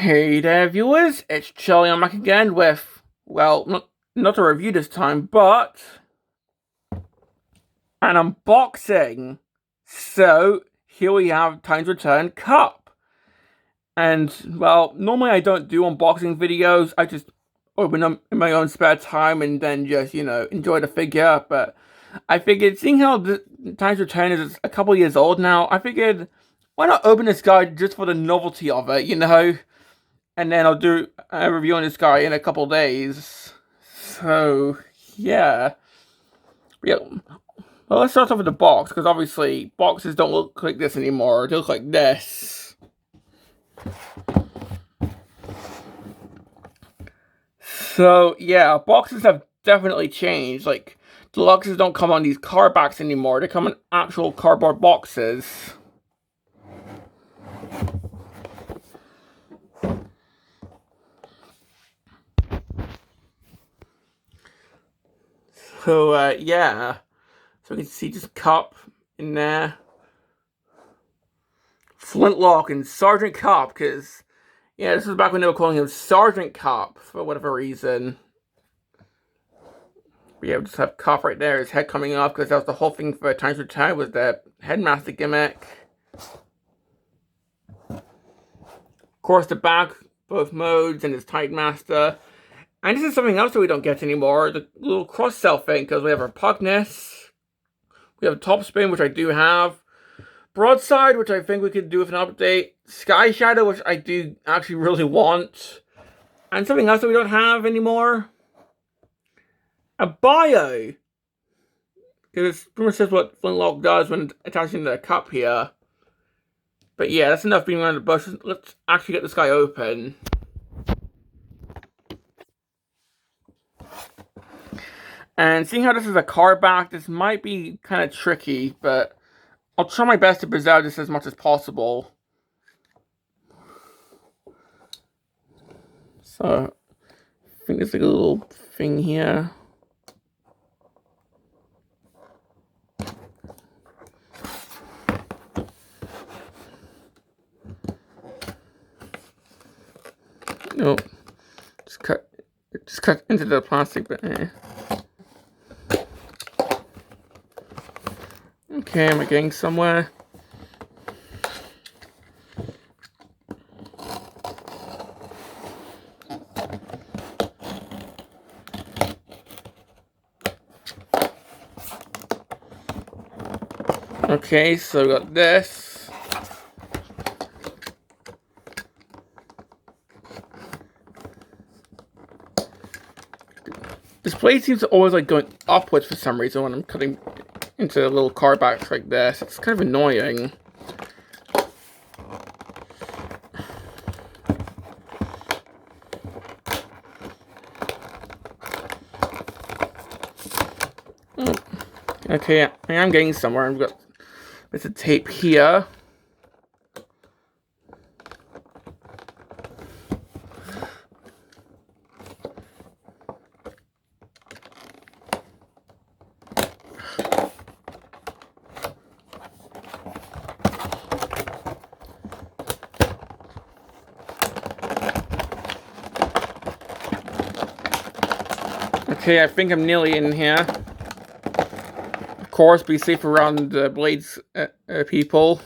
Hey there, viewers. It's Charlie. I'm back again with, well, not a review this time, but an unboxing. So, here we have Time's Return Cup. And, well, normally I don't do unboxing videos. I just open them in my own spare time and then just, enjoy the figure. But I figured, seeing how the Time's Return is a couple years old now, I figured, why not open this guy just for the novelty of it? And then I'll do a review on this guy in a couple days. So, yeah. Yeah. Well, let's start off with the box, because obviously boxes don't look like this anymore. They look like this. So, yeah, boxes have definitely changed. Like, deluxes don't come on these card backs anymore. They come in actual cardboard boxes. So, yeah. So you can see this cup in there. Flintlock and Sergeant Cup, because, yeah, this was back when they were calling him Sergeant Cup, for whatever reason. But yeah, we just have Cup right there, his head coming off, because that was the whole thing for Time's Return, was the headmaster gimmick. Of course, the back, both modes, and his Tidemaster. And this is something else that we don't get anymore, the little cross-sell thing, because we have our Pugness, we have Top Spin, which I do have, Broadside, which I think we could do with an update, Sky Shadow, which I do actually really want, and something else that we don't have anymore, a bio, because it pretty much says what Flintlock does when attaching the cup here. But yeah, that's enough being around the bush. Let's actually get this guy open. And seeing how this is a card back, this might be kind of tricky, but I'll try my best to preserve this as much as possible. So, I think there's like a little thing here. No, just cut into the plastic, but Okay, am I getting somewhere? Okay, so we got this. This blade seems to always like going upwards for some reason when I'm cutting into little card backs like this. It's kind of annoying. Oh. Okay, I am getting somewhere. I've got bits of tape here. Okay, I think I'm nearly in here. Of course, be safe around the blades, people.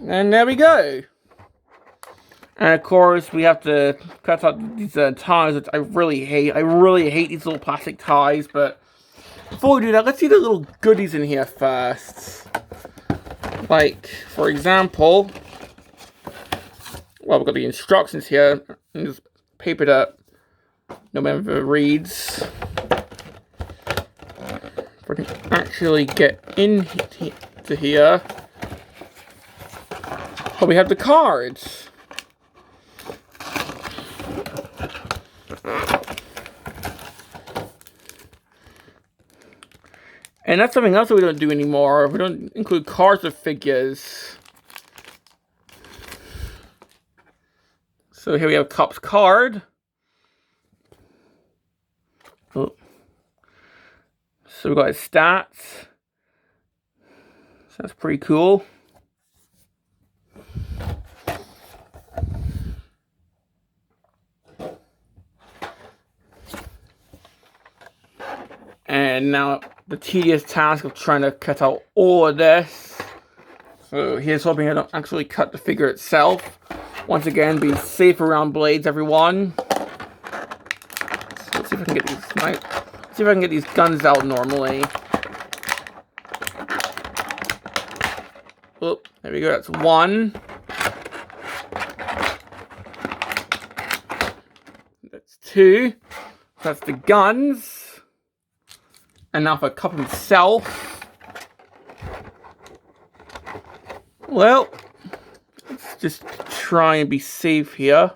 And there we go. And of course, we have to cut out these ties, which I really hate. I really hate these little plastic ties, but before we do that, let's see the little goodies in here first. Like, for example, well, we've got the instructions here, and just paper that no one ever reads. If I can actually get into here, oh, we have the cards. And that's something else that we don't do anymore. We don't include cards with figures. So here we have Cup's card. Oh. So we got his stats. So that's pretty cool. And now the tedious task of trying to cut out all of this. So here's hoping I don't actually cut the figure itself. Once again, be safe around blades, everyone. So let's see if I can get these. See if I can get these guns out normally. Oh, there we go. That's one. That's two. That's the guns. And now for Cup himself. Well, let's just try and be safe here.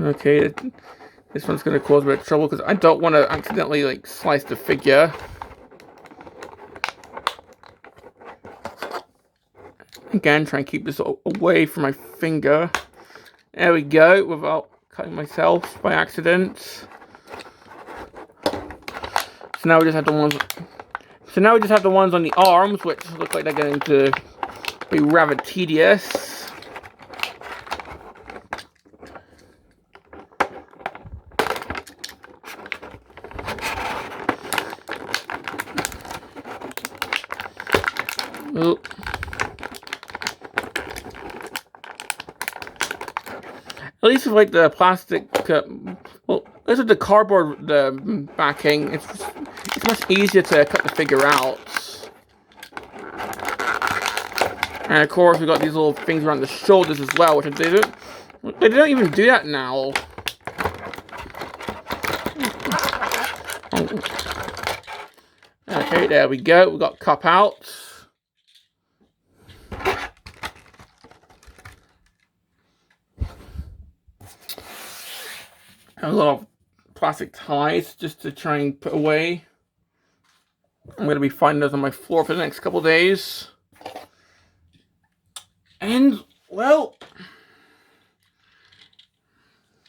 Okay, this one's going to cause a bit of trouble because I don't want to accidentally, like, slice the figure. Again, try and keep this away from my finger. There we go, without cutting myself by accident. So now we just have the ones. So now we just have the ones on the arms, which look like they're going to be rather tedious. Oh. At least with like the plastic, well, this is the cardboard backing. It's much easier to cut the figure out. And of course, we got these little things around the shoulders as well, which they don't even do that now. Okay, there we go. We got Cup out. A lot of plastic ties just to try and put away. I'm going to be finding those on my floor for the next couple days. And, well,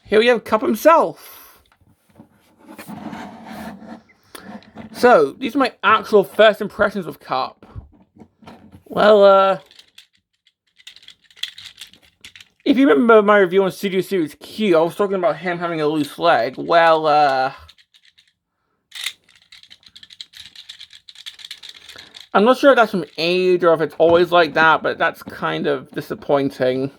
here we have Cup himself. So, these are my actual first impressions of Cup. Well, if you remember my review on Studio Series Q, I was talking about him having a loose leg. Well, I'm not sure if that's from age or if it's always like that, but that's kind of disappointing.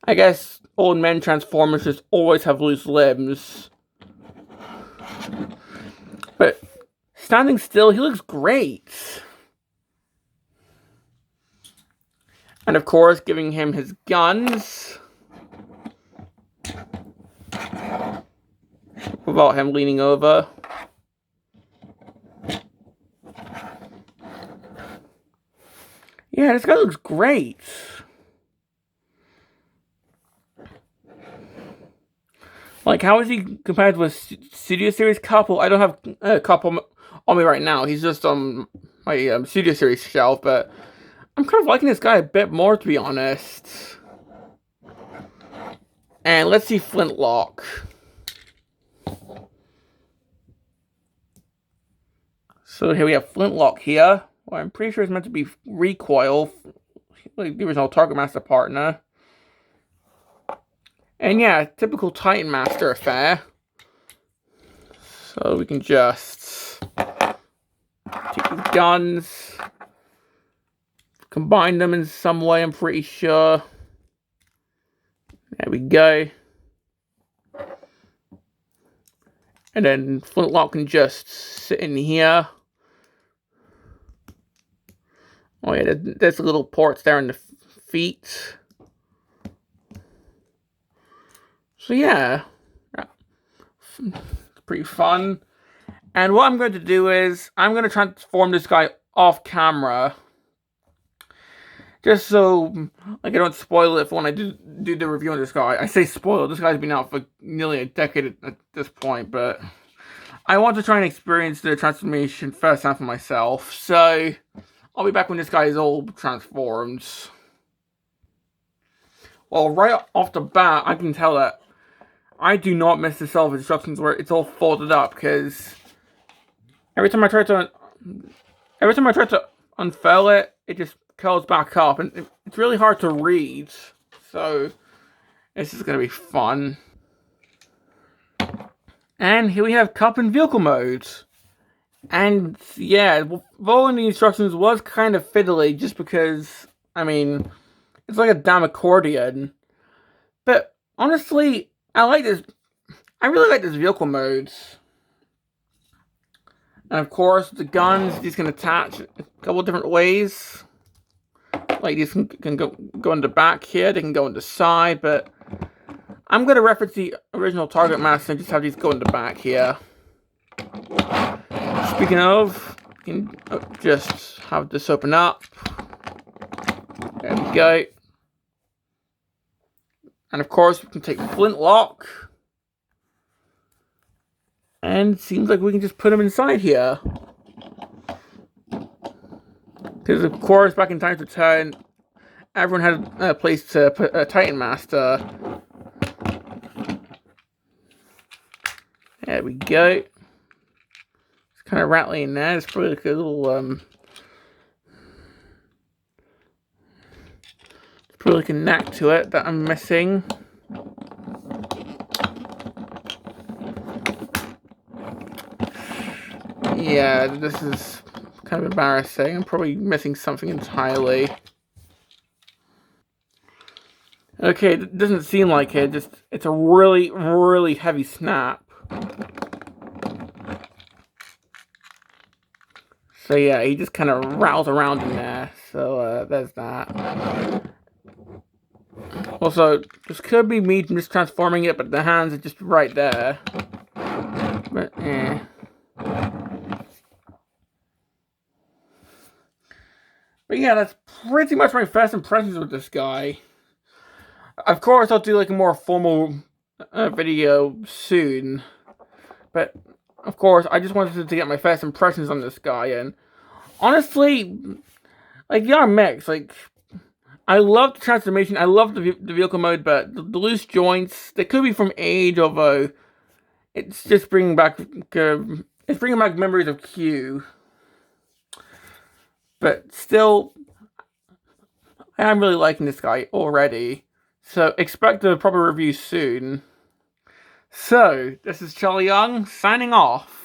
I guess old men Transformers just always have loose limbs. But standing still, he looks great. And of course, giving him his guns. Without him leaning over. Yeah, this guy looks great. Like, how is he compared with Studio Series Cup? Well, I don't have a Cup on me right now. He's just on my Studio Series shelf, but I'm kind of liking this guy a bit more, to be honest. And let's see Flintlock. So here we have Flintlock here. Well, I'm pretty sure it's meant to be Recoil, like the original Target Master partner. And yeah, typical Titan Master affair. So we can just take these guns, combine them in some way, I'm pretty sure. There we go. And then Flintlock can just sit in here. Oh yeah, there's little ports there in the feet. So yeah, it's pretty fun. And what I'm going to do is, I'm going to transform this guy off camera. just so like I don't spoil it for when I do the review on this guy. I say spoil. This guy's been out for nearly a decade at this point, but I want to try and experience the transformation firsthand for myself. So I'll be back when this guy is all transformed. Well, right off the bat, I can tell that I do not miss the self-instructions where it's all folded up, because every time I try to unfurl it, it just curls back up, and it's really hard to read. So this is going to be fun. And here we have cup and vehicle modes. And yeah, following the instructions was kind of fiddly, just because, I mean, it's like a damn accordion. But honestly, I really like this vehicle modes. And of course, the guns, these can attach a couple different ways. Like these can go in the back here, they can go in the side, but I'm going to reference the original Target Master and just have these go in the back here. Speaking of, you can just have this open up. There we go. And of course, we can take Flintlock. And it seems like we can just put them inside here. Because of course, back in Titan's Return, everyone had a place to put a Titan Master. There we go. It's kind of rattling in there. It's probably like a little, it's probably like a knack to it that I'm missing. Yeah, this is kind of embarrassing. I'm probably missing something entirely. Okay, it doesn't seem like it. It's a really, really heavy snap. So yeah, he just kind of rattles around in there. So there's that. Also, this could be me just transforming it, but the hands are just right there. But But yeah, that's pretty much my first impressions with this guy. Of course, I'll do like a more formal video soon. But, of course, I just wanted to get my first impressions on this guy. And honestly, like, they are mixed. Like, I love the transformation. I love the vehicle mode. But the loose joints, they could be from age, although it's just bringing back... it's bringing back memories of Q. But still, I'm really liking this guy already. So expect a proper review soon. So, this is Charlie Young, signing off.